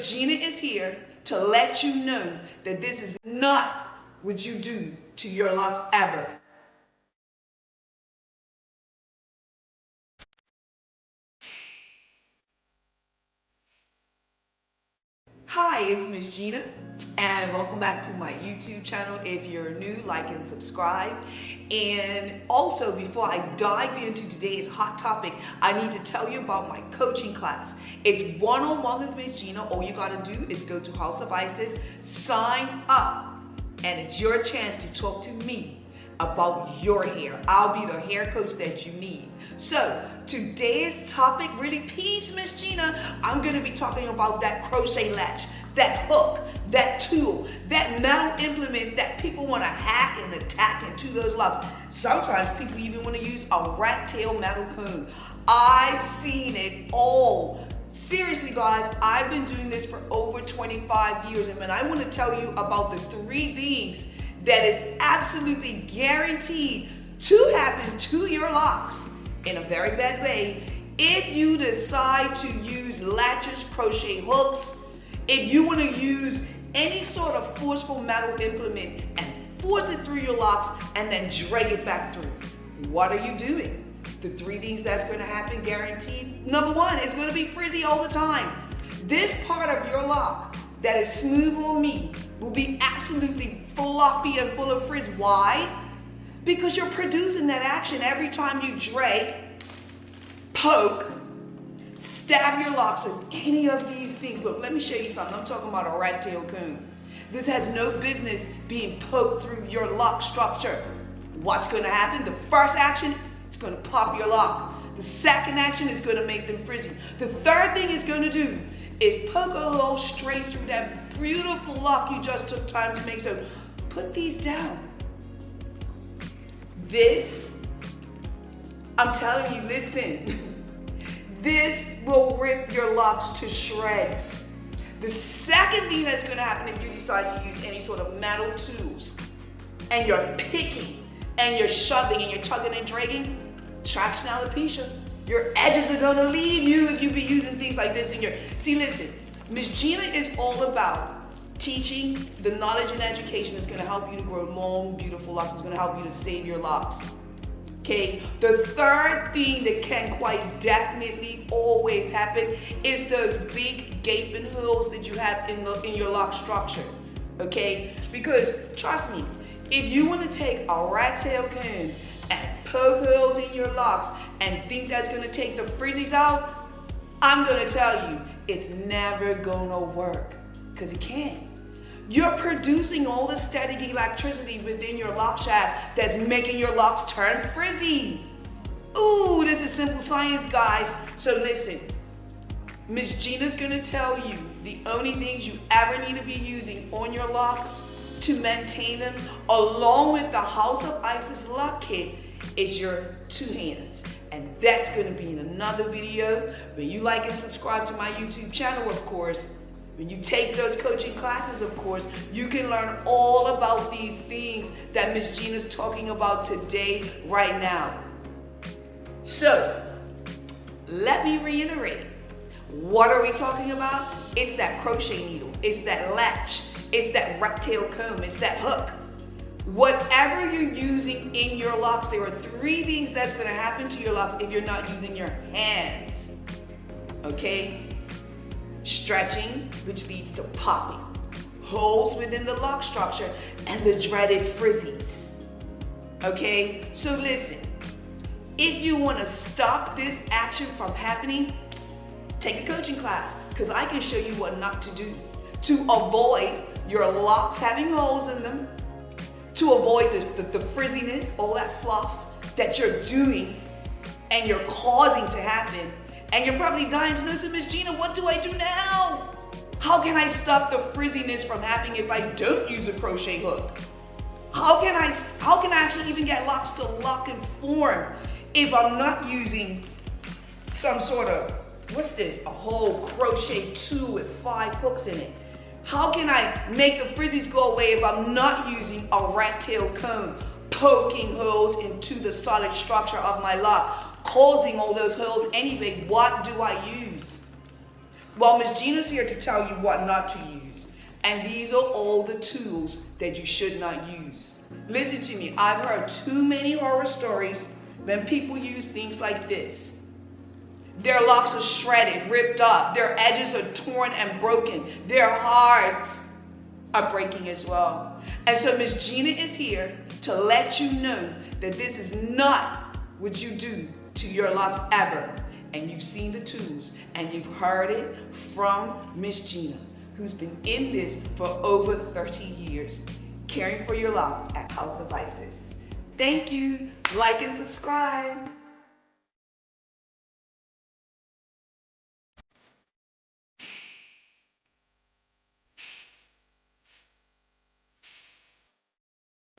Gina is here to let you know that this is not what you do to your locks ever. Hi, it's Miss Gina, and welcome back to my YouTube channel. If you're new, like and subscribe. And also, before I dive into today's hot topic, I need to tell you about my coaching class. It's one-on-one with Miss Gina. All you gotta do is go to House of Isis, sign up, and it's your chance to talk to me about your hair. I'll be the hair coach that you need. So today's topic really peeves Miss Gina. I'm gonna be talking about that crochet latch, that hook, that tool, that metal implement that people wanna hack and attack into those locks. Sometimes people even wanna use a rat tail metal comb. I've seen it all. Seriously guys, I've been doing this for over 25 years, and I wanna tell you about the 3 things that is absolutely guaranteed to happen to your locks in a very bad way if you decide to use latches, crochet hooks, if you want to use any sort of forceful metal implement and force it through your locks and then drag it back through. What are you doing? The 3 things that's going to happen guaranteed. Number 1, it's going to be frizzy all the time. This part of your lock that is smooth on me will be absolutely floppy and full of frizz. Why? Because you're producing that action every time you drag, poke, stab your locks with any of these things. Look, let me show you something. I'm talking about a rat tail comb. This has no business being poked through your lock structure. What's going to happen? The first action, it's going to pop your lock. The second action is going to make them frizzy. The third thing it's going to do is poke a hole straight through that beautiful lock you just took time to make. So put these down. This, I'm telling you, listen, this will rip your locks to shreds. The second thing that's going to happen if you decide to use any sort of metal tools and you're picking and you're shoving and you're tugging and dragging, traction alopecia. Your edges are going to leave you if you be using things like this in your... See, listen, Miss Gina is all about teaching the knowledge and education that's going to help you to grow long, beautiful locks. It's going to help you to save your locks. Okay, the third thing that can quite definitely always happen is those big gaping holes that you have in your lock structure. Okay, because trust me, if you want to take a rat tail comb and poke holes in your locks and think that's going to take the frizzies out, I'm going to tell you, it's never going to work, because it can't. You're producing all the static electricity within your lock shaft that's making your locks turn frizzy. Ooh, this is simple science, guys. So listen, Miss Gina's gonna tell you the only things you ever need to be using on your locks to maintain them, along with the House of Isis lock kit, is your 2 hands. And that's gonna be in another video. When you like and subscribe to my YouTube channel, of course, when you take those coaching classes, of course, you can learn all about these things that Miss Gina's talking about today, right now. So, let me reiterate. What are we talking about? It's that crochet needle. It's that latch. It's that rat tail comb. It's that hook. Whatever you're using in your locks, there are 3 things that's going to happen to your locks if you're not using your hands. Okay? Stretching, which leads to popping, holes within the lock structure, and the dreaded frizzies. Okay, so listen, if you want to stop this action from happening, take a coaching class, because I can show you what not to do to avoid your locks having holes in them, to avoid the frizziness, all that fluff that you're doing and you're causing to happen. And you're probably dying to know, so Miss Gina, what do I do now? How can I stop the frizziness from happening if I don't use a crochet hook? How can I actually even get locks to lock and form if I'm not using some sort of, what's this, a whole crochet tool with 5 hooks in it? How can I make the frizzies go away if I'm not using a rat tail comb, poking holes into the solid structure of my lock, causing all those holes anyway? What do I use? Well, Miss Gina's here to tell you what not to use. And these are all the tools that you should not use. Listen to me, I've heard too many horror stories when people use things like this. Their locks are shredded, ripped up, their edges are torn and broken, their hearts are breaking as well. And so Miss Gina is here to let you know that this is not what you do to your locks ever. And you've seen the tools and you've heard it from Miss Gina, who's been in this for over 30 years, caring for your locks at House of Isis. Thank you. Like and subscribe.